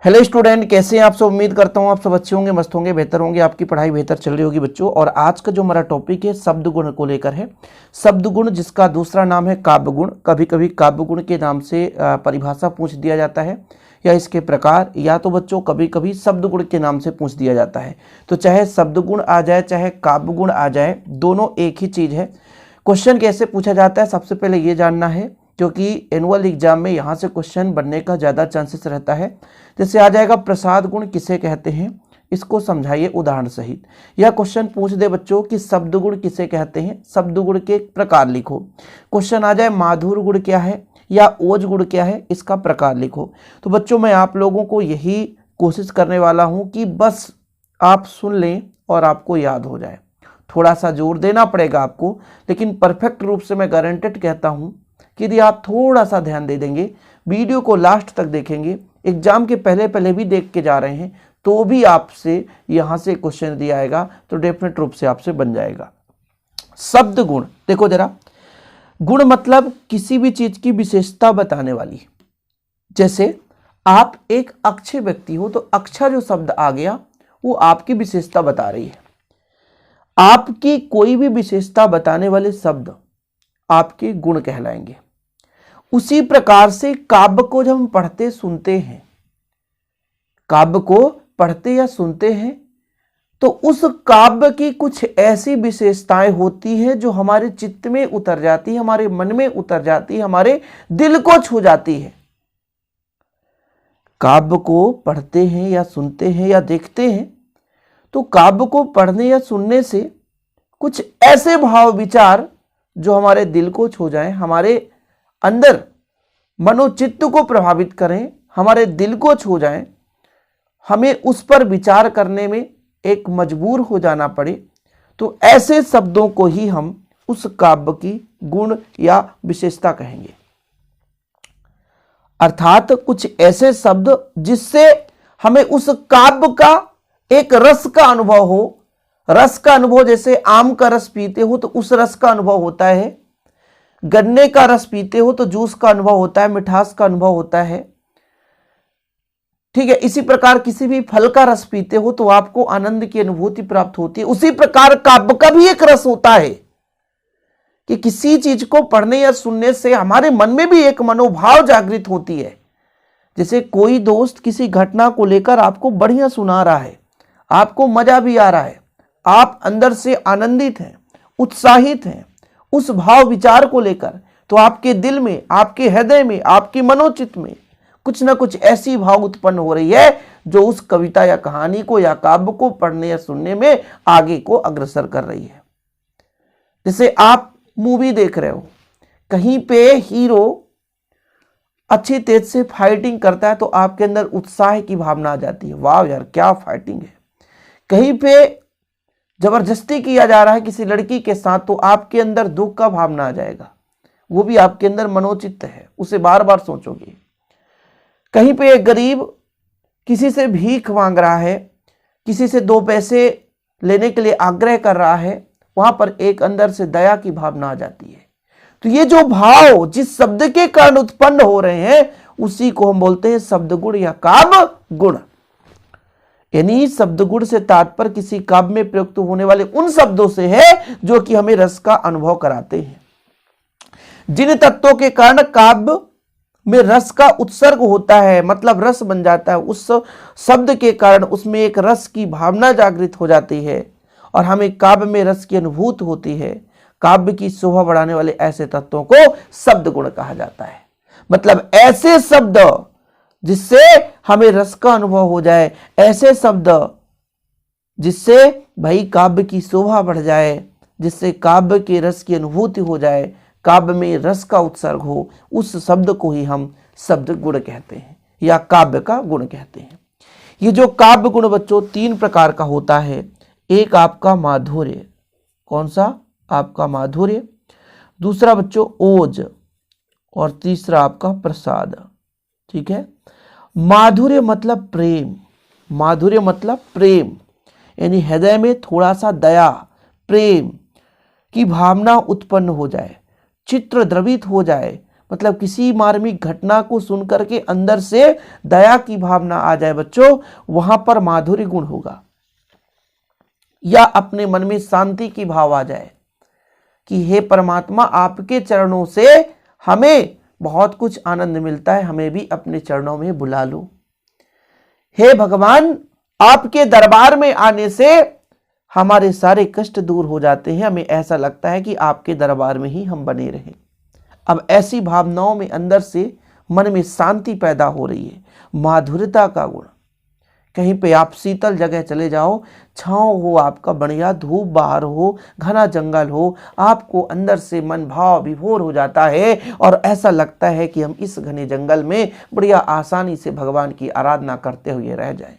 Hello student, कैसे हैं आप सब। उम्मीद करता हूं आप सब अच्छे होंगे, मस्त होंगे, बेहतर होंगे, आपकी पढ़ाई बेहतर चल रही होगी बच्चों। और आज का जो हमारा टॉपिक है शब्द गुण को लेकर है। शब्द गुण जिसका दूसरा नाम है काव्य गुण। कभी कभी काव्य गुण के नाम से परिभाषा पूछ दिया जाता है या इसके प्रकार, या तो बच्चों कभी कभी शब्द गुण के नाम से पूछ दिया जाता है। तो चाहे शब्द गुण आ जाए चाहे काव्य गुण आ जाए, दोनों एक ही चीज है। क्वेश्चन कैसे पूछा जाता है सबसे पहले ये जानना है, क्योंकि एनुअल एग्जाम में यहाँ से क्वेश्चन बनने का ज़्यादा चांसेस रहता है। जैसे आ जाएगा प्रसाद गुण किसे कहते हैं, इसको समझाइए उदाहरण सहित। या क्वेश्चन पूछ दे बच्चों कि शब्द गुण किसे कहते हैं, शब्द गुण के प्रकार लिखो। क्वेश्चन आ जाए माधुर गुण क्या है या ओज गुण क्या है, इसका प्रकार लिखो। तो बच्चों मैं आप लोगों को यही कोशिश करने वाला हूँ कि बस आप सुन लें और आपको याद हो जाए। थोड़ा सा जोर देना पड़ेगा आपको, लेकिन परफेक्ट रूप से मैं गारंटेड कहता हूँ कि यदि आप थोड़ा सा ध्यान दे देंगे, वीडियो को लास्ट तक देखेंगे, एग्जाम के पहले पहले भी देख के जा रहे हैं तो भी आपसे यहाँ से क्वेश्चन दिया आएगा तो डेफिनेट रूप से आपसे बन जाएगा। शब्द गुण देखो जरा, गुण मतलब किसी भी चीज की विशेषता बताने वाली। जैसे आप एक अक्षय व्यक्ति हो तो अक्षय जो शब्द आ गया वो आपकी विशेषता बता रही है। आपकी कोई भी विशेषता बताने वाले शब्द आपके गुण कहलाएंगे। उसी प्रकार से काव्य को जब हम पढ़ते सुनते हैं, काव्य को पढ़ते या सुनते हैं तो उस काव्य की कुछ ऐसी विशेषताएं होती हैं जो हमारे चित्त में उतर जाती है, हमारे मन में उतर जाती है, हमारे दिल को छू जाती है। काव्य को पढ़ते हैं या सुनते हैं या देखते हैं तो काव्य को पढ़ने या सुनने से कुछ ऐसे भाव विचार जो हमारे दिल को छू जाएं, हमारे अंदर मनोचित्त को प्रभावित करें, हमारे दिल को छू जाएं, हमें उस पर विचार करने में एक मजबूर हो जाना पड़े, तो ऐसे शब्दों को ही हम उस काव्य की गुण या विशेषता कहेंगे। अर्थात कुछ ऐसे शब्द जिससे हमें उस काव्य का एक रस का अनुभव हो। रस का अनुभव, जैसे आम का रस पीते हो तो उस रस का अनुभव होता है, गन्ने का रस पीते हो तो जूस का अनुभव होता है, मिठास का अनुभव होता है। ठीक है, इसी प्रकार किसी भी फल का रस पीते हो तो आपको आनंद की अनुभूति प्राप्त होती है। उसी प्रकार काव्य का भी एक रस होता है कि किसी चीज को पढ़ने या सुनने से हमारे मन में भी एक मनोभाव जागृत होती है। जैसे कोई दोस्त किसी घटना को लेकर आपको बढ़िया सुना रहा है, आपको मजा भी आ रहा है, आप अंदर से आनंदित हैं, उत्साहित हैं उस भाव विचार को लेकर, तो आपके दिल में, आपके हृदय में, आपके मनोचित में कुछ ना कुछ ऐसी भाव उत्पन्न हो रही है जो उस कविता या कहानी को या काव्य को पढ़ने या सुनने में आगे को अग्रसर कर रही है। जैसे आप मूवी देख रहे हो, कहीं पे हीरो अच्छी तेज से फाइटिंग करता है तो आपके अंदर उत्साह की भावना आ जाती है, वाह यार क्या फाइटिंग है। कहीं पे जबरदस्ती किया जा रहा है किसी लड़की के साथ तो आपके अंदर दुख का भावना आ जाएगा, वो भी आपके अंदर मनोचित्त है, उसे बार बार सोचोगे। कहीं पे एक गरीब किसी से भीख मांग रहा है, किसी से 2 पैसे लेने के लिए आग्रह कर रहा है, वहां पर एक अंदर से दया की भावना आ जाती है। तो ये जो भाव जिस शब्द के कारण उत्पन्न हो रहे हैं उसी को हम बोलते हैं शब्द गुण या काव्य गुण। यानी शब्द गुण से तात्पर्य किसी काव्य में प्रयुक्त होने वाले उन शब्दों से है जो कि हमें रस का अनुभव कराते हैं। जिन तत्वों के कारण काव्य में रस का उत्सर्ग होता है, मतलब रस बन जाता है, उस शब्द के कारण उसमें एक रस की भावना जागृत हो जाती है और हमें काव्य में रस की अनुभूति होती है। काव्य की शोभा बढ़ाने वाले ऐसे तत्वों को शब्द गुण कहा जाता है। मतलब ऐसे शब्द जिससे हमें रस का अनुभव हो जाए, ऐसे शब्द जिससे भाई काव्य की शोभा बढ़ जाए, जिससे काव्य के रस की अनुभूति हो जाए, काव्य में रस का उत्सर्ग हो, उस शब्द को ही हम शब्द गुण कहते हैं या काव्य का गुण कहते हैं। ये जो काव्य गुण बच्चों 3 प्रकार का होता है। एक आपका माधुर्य, कौन सा? आपका माधुर्य। दूसरा बच्चों ओज, और तीसरा आपका प्रसाद। ठीक है, माधुर्य मतलब प्रेम, माधुर्य मतलब प्रेम, यानी हृदय में थोड़ा सा दया, प्रेम की भावना उत्पन्न हो जाए, चित्र द्रवित हो जाए, मतलब किसी मार्मिक घटना को सुनकर के अंदर से दया की भावना आ जाए बच्चों, वहां पर माधुर्य गुण होगा। या अपने मन में शांति की भाव आ जाए कि हे परमात्मा, आपके चरणों से हमें बहुत कुछ आनंद मिलता है, हमें भी अपने चरणों में बुला लो। हे भगवान, आपके दरबार में आने से हमारे सारे कष्ट दूर हो जाते हैं, हमें ऐसा लगता है कि आपके दरबार में ही हम बने रहें। अब ऐसी भावनाओं में अंदर से मन में शांति पैदा हो रही है, माधुर्यता का गुण। कहीं पे आप शीतल जगह चले जाओ, छांव हो आपका बढ़िया, धूप बाहर हो, घना जंगल हो, आपको अंदर से मन भाव विभोर हो जाता है और ऐसा लगता है कि हम इस घने जंगल में बढ़िया आसानी से भगवान की आराधना करते हुए रह जाएं।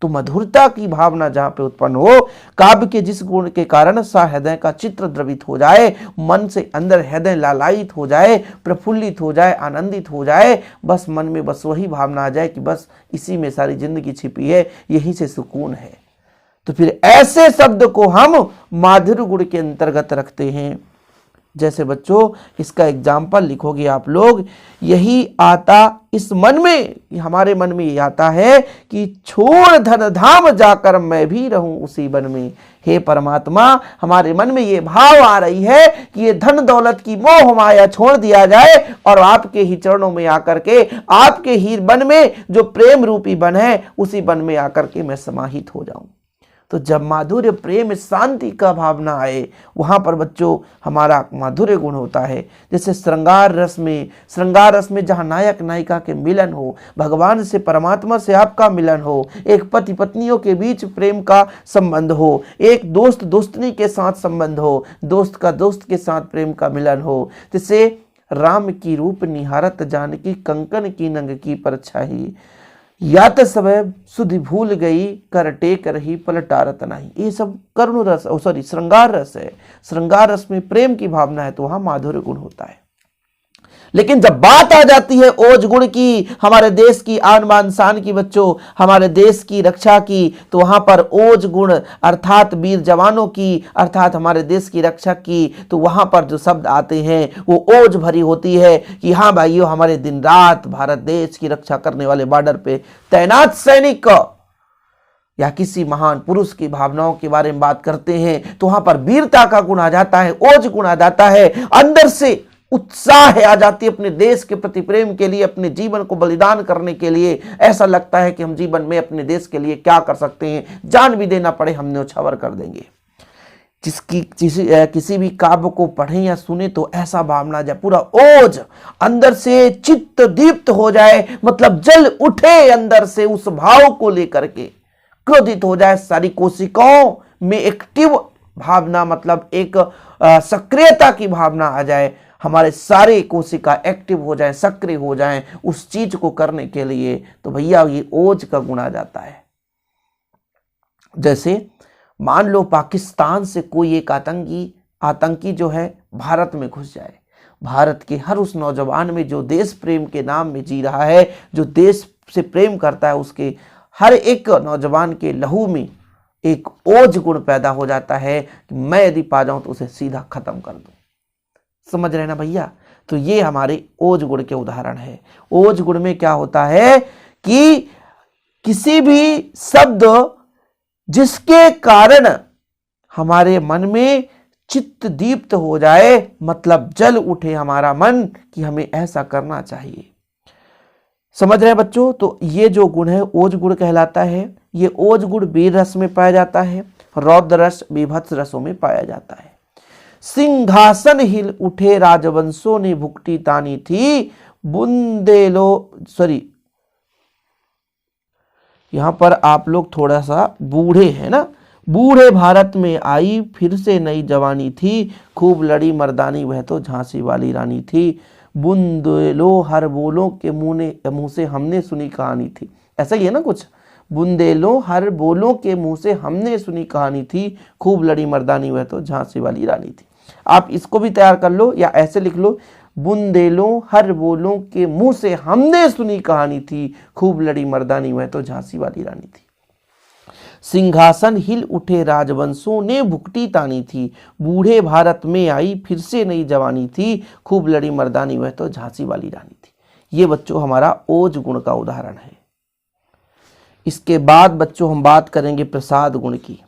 तो मधुरता की भावना जहां पे उत्पन्न हो, काव्य के जिस गुण के कारण सा हृदय का चित्र द्रवित हो जाए, मन से अंदर हृदय लालायित हो जाए, प्रफुल्लित हो जाए, आनंदित हो जाए, बस मन में बस वही भावना आ जाए कि बस इसी में सारी जिंदगी छिपी है, यहीं से सुकून है। तो फिर ऐसे शब्द को हम माधुर्य गुण के अंतर्गत रखते हैं। जैसे बच्चों इसका एग्जाम्पल लिखोगे आप लोग, यही आता इस मन में, हमारे मन में ये आता है कि छोड़ धन धाम जाकर मैं भी रहूं उसी वन में। हे परमात्मा, हमारे मन में ये भाव आ रही है कि ये धन दौलत की मोह माया छोड़ दिया जाए और आपके ही चरणों में आकर के, आपके ही वन में जो प्रेम रूपी वन है, उसी वन में आकर के मैं समाहित हो जाऊं। तो जब माधुर्य, प्रेम, शांति का भावना आए, वहां पर बच्चों हमारा माधुर्य गुण होता है। जैसे श्रृंगार रस में जहां नायक नायिका के मिलन हो, भगवान से, परमात्मा से आपका मिलन हो, एक पति पत्नियों के बीच प्रेम का संबंध हो, एक दोस्त दोस्तनी के साथ संबंध हो, दोस्त का दोस्त के साथ प्रेम का मिलन हो। जैसे राम की रूप निहारत जानकी, कंकन की नंग की परछाई, यात समय सुधि भूल गई, कर टेक रही पलटारत नहीं। ये सब करुण रस, श्रृंगार रस है। श्रृंगार रस में प्रेम की भावना है तो वहां माधुर्य गुण होता है। लेकिन जब बात आ जाती है ओज गुण की, हमारे देश की आन बान शान की बच्चों, हमारे देश की रक्षा की, तो वहां पर ओज गुण अर्थात वीर जवानों की, अर्थात हमारे देश की रक्षा की, तो वहां पर जो शब्द आते हैं वो ओज भरी होती है कि हाँ भाइयों, हमारे दिन रात भारत देश की रक्षा करने वाले बॉर्डर पे तैनात सैनिक या किसी महान पुरुष की भावनाओं के बारे में बात करते हैं तो वहां पर वीरता का गुण आ जाता है, ओज गुण आ जाता है, अंदर से उत्साह आ जाती है अपने देश के प्रति प्रेम के लिए, अपने जीवन को बलिदान करने के लिए। ऐसा लगता है कि हम जीवन में अपने देश के लिए क्या कर सकते हैं, जान भी देना पड़े हम न्योछावर कर देंगे। किसी भी काव्य को पढ़ें या सुने तो ऐसा भावना जाए, पूरा ओज अंदर से चित्त दीप्त हो जाए, मतलब जल उठे अंदर से उस भाव को लेकर के, क्रोधित हो जाए, सारी कोशिकाओं में एक्टिव भावना, मतलब एक सक्रियता की भावना आ जाए, हमारे सारे कोशिका एक्टिव हो जाए, सक्रिय हो जाएं उस चीज को करने के लिए। तो भैया ये ओज का गुण आ जाता है। जैसे मान लो पाकिस्तान से कोई एक आतंकी जो है भारत में घुस जाए, भारत के हर उस नौजवान में जो देश प्रेम के नाम में जी रहा है, जो देश से प्रेम करता है, उसके हर एक नौजवान के लहू में एक ओज गुण पैदा हो जाता है कि मैं यदि पा जाऊं तो उसे सीधा खत्म कर दूं। समझ रहे ना भैया? तो ये हमारे ओज गुण के उदाहरण है। ओज गुण में क्या होता है कि किसी भी शब्द जिसके कारण हमारे मन में चित्त दीप्त हो जाए, मतलब जल उठे हमारा मन कि हमें ऐसा करना चाहिए। समझ रहे हैं बच्चों? तो ये जो गुण है ओज गुण कहलाता है। ये ओज गुण वीर रस में पाया जाता है, रौद्र रस, बीभत्स रसों में पाया जाता है। सिंहासन हिल उठे राजवंशों ने भुक्ति तानी थी, यहां पर आप लोग थोड़ा सा बूढ़े हैं ना, बूढ़े भारत में आई फिर से नई जवानी थी, खूब लड़ी मर्दानी वह तो झांसी वाली रानी थी, बुंदेलो हर बोलों के मुंह से हमने सुनी कहानी थी। ऐसा ही है ना कुछ, बुंदेलो हर बोलों के मुंह से हमने सुनी कहानी थी, खूब लड़ी मर्दानी वह तो झांसी वाली रानी थी। आप इसको भी तैयार कर लो या ऐसे लिख लो, बुंदेलों हर बोलों के मुंह से हमने सुनी कहानी थी, खूब लड़ी मर्दानी वह तो झांसी वाली रानी थी। सिंहासन हिल उठे राजवंशों ने भुकटी तानी थी, बूढ़े भारत में आई फिर से नई जवानी थी, खूब लड़ी मर्दानी वह तो झांसी वाली रानी थी। ये बच्चों हमारा ओज गुण का उदाहरण है। इसके बाद बच्चों हम बात करेंगे प्रसाद गुण की।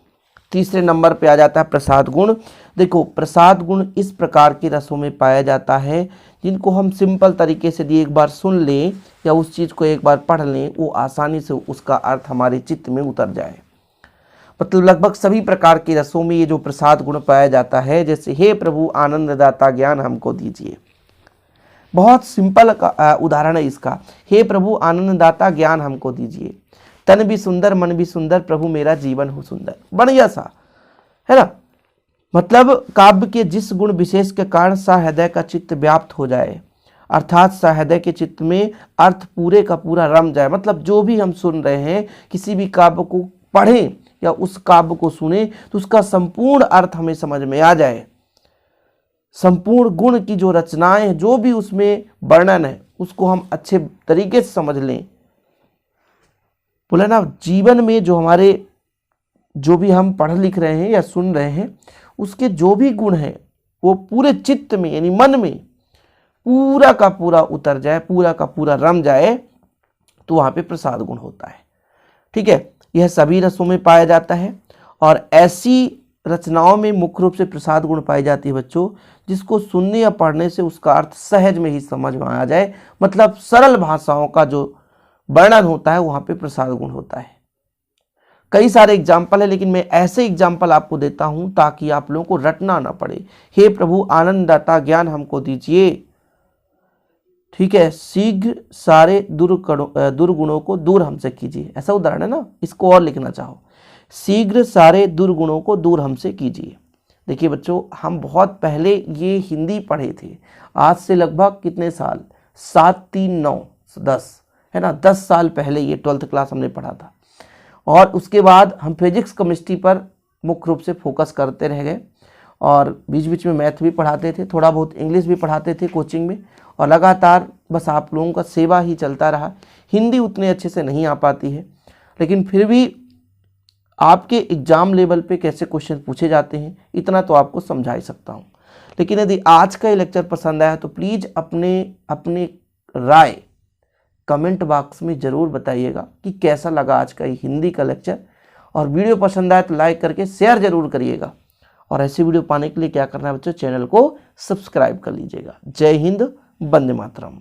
तीसरे नंबर पे आ जाता है प्रसाद गुण। देखो, प्रसाद गुण इस प्रकार के रसों में पाया जाता है जिनको हम सिंपल तरीके से एक बार सुन लें या उस चीज़ को एक बार पढ़ लें, वो आसानी से उसका अर्थ हमारे चित्त में उतर जाए। मतलब लगभग सभी प्रकार के रसों में ये जो प्रसाद गुण पाया जाता है, जैसे हे प्रभु आनंददाता ज्ञान हमको दीजिए। बहुत सिंपल उदाहरण है इसका। हे प्रभु आनंददाता ज्ञान हमको दीजिए, तन भी सुंदर मन भी सुंदर, प्रभु मेरा जीवन हो सुंदर। बढ़िया सा है ना। मतलब काव्य के जिस गुण विशेष के कारण सहृदय का चित्त व्याप्त हो जाए, अर्थात सहृदय के चित्त में अर्थ पूरे का पूरा रम जाए। मतलब जो भी हम सुन रहे हैं, किसी भी काव्य को पढ़ें या उस काव्य को सुने तो उसका संपूर्ण अर्थ हमें समझ में आ जाए। संपूर्ण गुण की जो रचनाएं हैं, जो भी उसमें वर्णन है, उसको हम अच्छे तरीके से समझ लें। बोला ना, जीवन में जो हमारे जो भी हम पढ़ लिख रहे हैं या सुन रहे हैं, उसके जो भी गुण हैं वो पूरे चित्त में यानी मन में पूरा का पूरा उतर जाए, पूरा का पूरा रम जाए, तो वहाँ पे प्रसाद गुण होता है। ठीक है, यह सभी रसों में पाया जाता है और ऐसी रचनाओं में मुख्य रूप से प्रसाद गुण पाई जाती है बच्चों, जिसको सुनने या पढ़ने से उसका अर्थ सहज में ही समझ में आ जाए। मतलब सरल भाषाओं का जो वर्णन होता है वहाँ पे प्रसाद गुण होता है। कई सारे एग्जाम्पल है, लेकिन मैं ऐसे एग्जाम्पल आपको देता हूं ताकि आप लोगों को रटना ना पड़े। हे प्रभु आनंददाता ज्ञान हमको दीजिए। ठीक है, शीघ्र सारे दुर्गुणों को दूर हमसे कीजिए। ऐसा उदाहरण है ना, इसको और लिखना चाहो, शीघ्र सारे दुर्गुणों को दूर हमसे कीजिए। देखिए बच्चों, हम बहुत पहले ये हिंदी पढ़े थे, आज से लगभग कितने साल, 7, 3, 9, 10 है ना, 10 साल पहले ये 12th क्लास हमने पढ़ा था। और उसके बाद हम फिजिक्स केमिस्ट्री पर मुख्य रूप से फोकस करते रह गए और बीच बीच में मैथ भी पढ़ाते थे, थोड़ा बहुत इंग्लिश भी पढ़ाते थे कोचिंग में, और लगातार बस आप लोगों का सेवा ही चलता रहा। हिंदी उतने अच्छे से नहीं आ पाती है, लेकिन फिर भी आपके एग्जाम लेवल पे कैसे क्वेश्चन पूछे जाते हैं इतना तो आपको समझा ही सकता हूँ। लेकिन यदि आज का ये लेक्चर पसंद आया तो प्लीज़ अपने राय कमेंट बॉक्स में ज़रूर बताइएगा कि कैसा लगा आज का हिंदी का लेक्चर। और वीडियो पसंद आए तो लाइक करके शेयर ज़रूर करिएगा। और ऐसी वीडियो पाने के लिए क्या करना है बच्चों, चैनल को सब्सक्राइब कर लीजिएगा। जय हिंद, वंदे मातरम।